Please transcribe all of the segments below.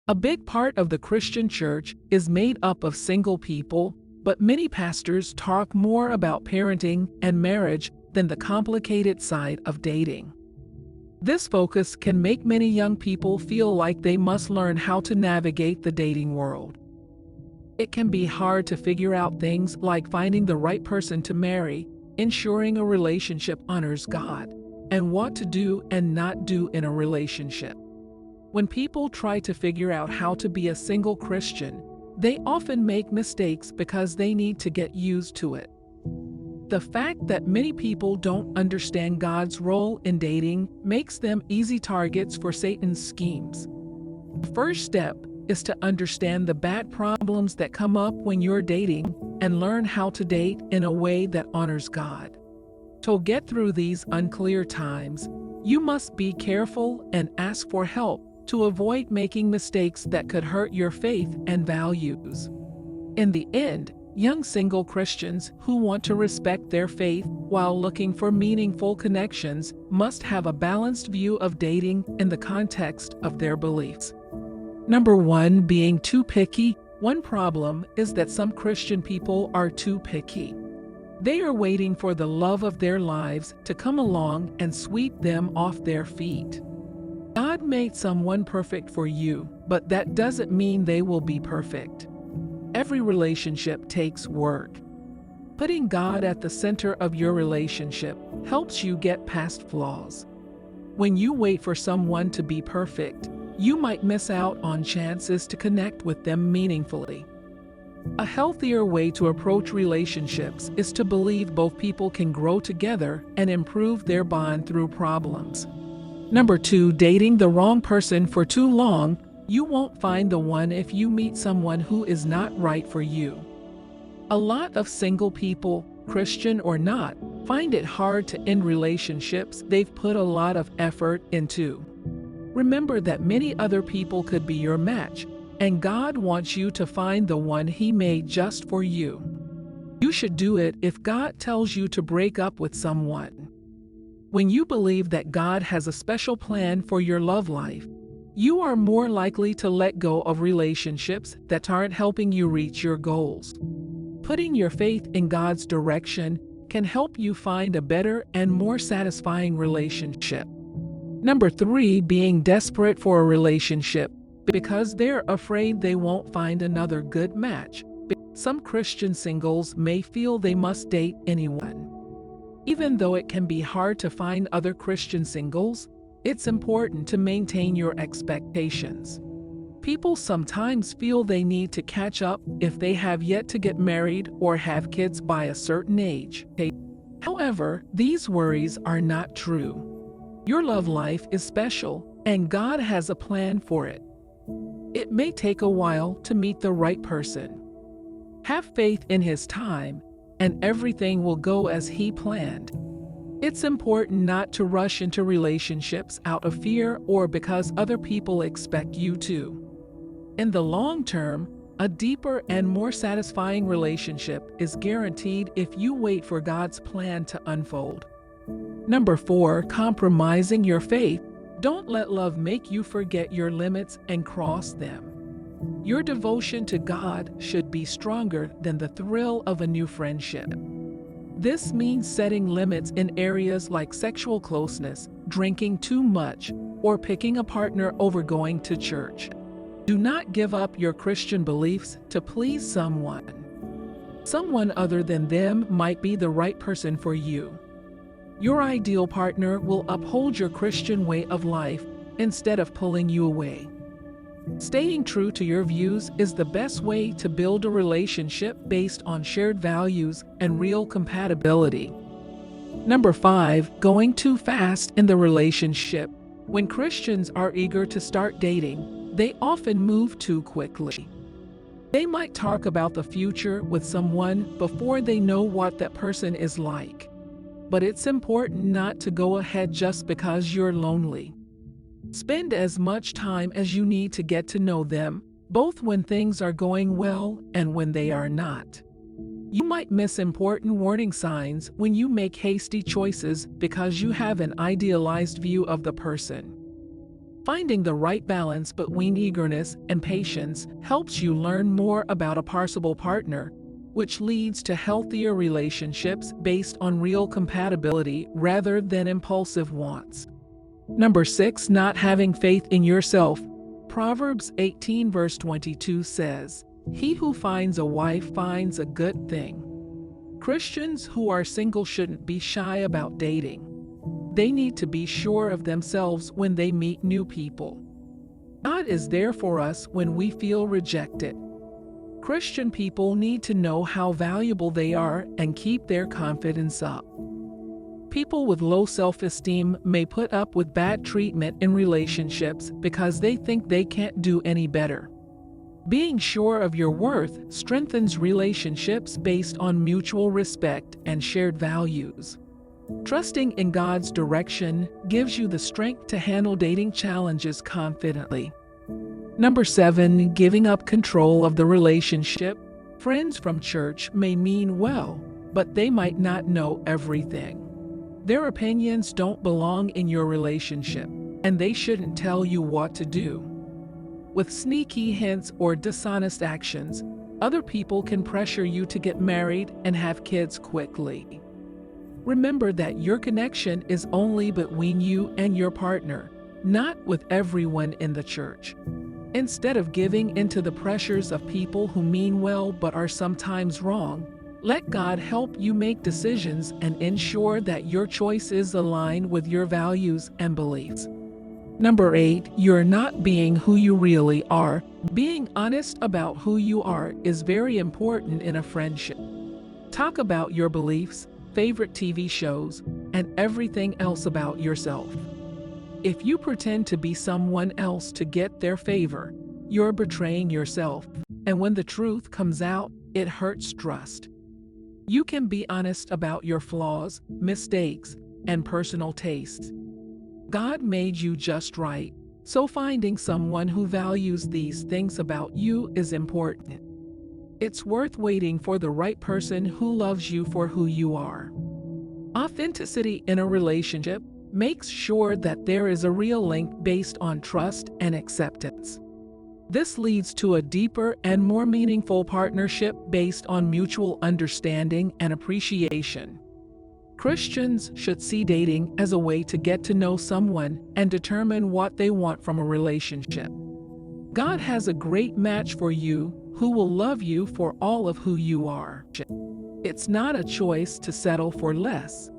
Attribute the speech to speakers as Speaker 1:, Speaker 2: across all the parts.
Speaker 1: A big part of the Christian church is made up of single people, but many pastors talk more about parenting and marriage than the complicated side of dating. This focus can make many young people feel like they must learn how to navigate the dating world. It can be hard to figure out things like finding the right person to marry, ensuring a relationship honors God, and what to do and not do in a relationship. When people try to figure out how to be a single Christian, they often make mistakes because they need to get used to it. The fact that many people don't understand God's role in dating makes them easy targets for Satan's schemes. The first step is to understand the bad problems that come up when you're dating and learn how to date in a way that honors God. To get through these unclear times, you must be careful and ask for help to avoid making mistakes that could hurt your faith and values. In the end, young single Christians who want to respect their faith while looking for meaningful connections must have a balanced view of dating in the context of their beliefs. Number 1, being too picky. One problem is that some Christian people are too picky. They are waiting for the love of their lives to come along and sweep them off their feet. God made someone perfect for you, but that doesn't mean they will be perfect. Every relationship takes work. Putting God at the center of your relationship helps you get past flaws. When you wait for someone to be perfect, you might miss out on chances to connect with them meaningfully. A healthier way to approach relationships is to believe both people can grow together and improve their bond through problems. Number 2, dating the wrong person for too long. You won't find the one if you meet someone who is not right for you. A lot of single people, Christian or not, find it hard to end relationships they've put a lot of effort into. Remember that many other people could be your match, and God wants you to find the one He made just for you. You should do it if God tells you to break up with someone. When you believe that God has a special plan for your love life, you are more likely to let go of relationships that aren't helping you reach your goals. Putting your faith in God's direction can help you find a better and more satisfying relationship. Number 3, being desperate for a relationship because they're afraid they won't find another good match. Some Christian singles may feel they must date anyone. Even though it can be hard to find other Christian singles, it's important to maintain your expectations. People sometimes feel they need to catch up if they have yet to get married or have kids by a certain age. However, these worries are not true. Your love life is special, and God has a plan for it. It may take a while to meet the right person. Have faith in His time, and everything will go as He planned. It's important not to rush into relationships out of fear or because other people expect you to. In the long term, a deeper and more satisfying relationship is guaranteed if you wait for God's plan to unfold. Number 4, compromising your faith. Don't let love make you forget your limits and cross them. Your devotion to God should be stronger than the thrill of a new friendship. This means setting limits in areas like sexual closeness, drinking too much, or picking a partner over going to church. Do not give up your Christian beliefs to please someone. Someone other than them might be the right person for you. Your ideal partner will uphold your Christian way of life instead of pulling you away. Staying true to your views is the best way to build a relationship based on shared values and real compatibility. Number 5, going too fast in the relationship. When Christians are eager to start dating, they often move too quickly. They might talk about the future with someone before they know what that person is like. But it's important not to go ahead just because you're lonely. Spend as much time as you need to get to know them, both when things are going well and when they are not. You might miss important warning signs when you make hasty choices because you have an idealized view of the person. Finding the right balance between eagerness and patience helps you learn more about a possible partner, which leads to healthier relationships based on real compatibility rather than impulsive wants. Number 6, not having faith in yourself. Proverbs 18 verse 22 says, "He who finds a wife finds a good thing." Christians who are single shouldn't be shy about dating. They need to be sure of themselves when they meet new people. God is there for us when we feel rejected. Christian people need to know how valuable they are and keep their confidence up. People with low self-esteem may put up with bad treatment in relationships because they think they can't do any better. Being sure of your worth strengthens relationships based on mutual respect and shared values. Trusting in God's direction gives you the strength to handle dating challenges confidently. Number 7, giving up control of the relationship. Friends from church may mean well, but they might not know everything. Their opinions don't belong in your relationship, and they shouldn't tell you what to do. With sneaky hints or dishonest actions, other people can pressure you to get married and have kids quickly. Remember that your connection is only between you and your partner, not with everyone in the church. Instead of giving into the pressures of people who mean well but are sometimes wrong, let God help you make decisions and ensure that your choices align with your values and beliefs. Number 8, you're not being who you really are. Being honest about who you are is very important in a friendship. Talk about your beliefs, favorite TV shows, and everything else about yourself. If you pretend to be someone else to get their favor, you're betraying yourself, and when the truth comes out, it hurts trust. You can be honest about your flaws, mistakes, and personal tastes. God made you just right, so finding someone who values these things about you is important. It's worth waiting for the right person who loves you for who you are. Authenticity in a relationship makes sure that there is a real link based on trust and acceptance. This leads to a deeper and more meaningful partnership based on mutual understanding and appreciation. Christians should see dating as a way to get to know someone and determine what they want from a relationship. God has a great match for you who will love you for all of who you are. It's not a choice to settle for less.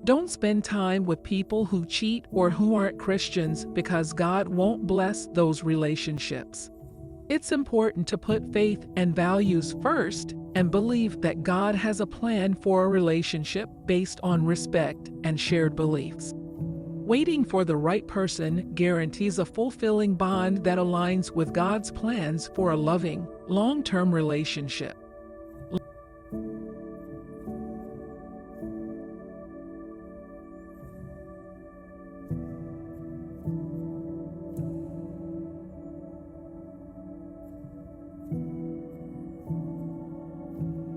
Speaker 1: Don't spend time with people who cheat or who aren't Christians because God won't bless those relationships. It's important to put faith and values first and believe that God has a plan for a relationship based on respect and shared beliefs. Waiting for the right person guarantees a fulfilling bond that aligns with God's plans for a loving, long-term relationship.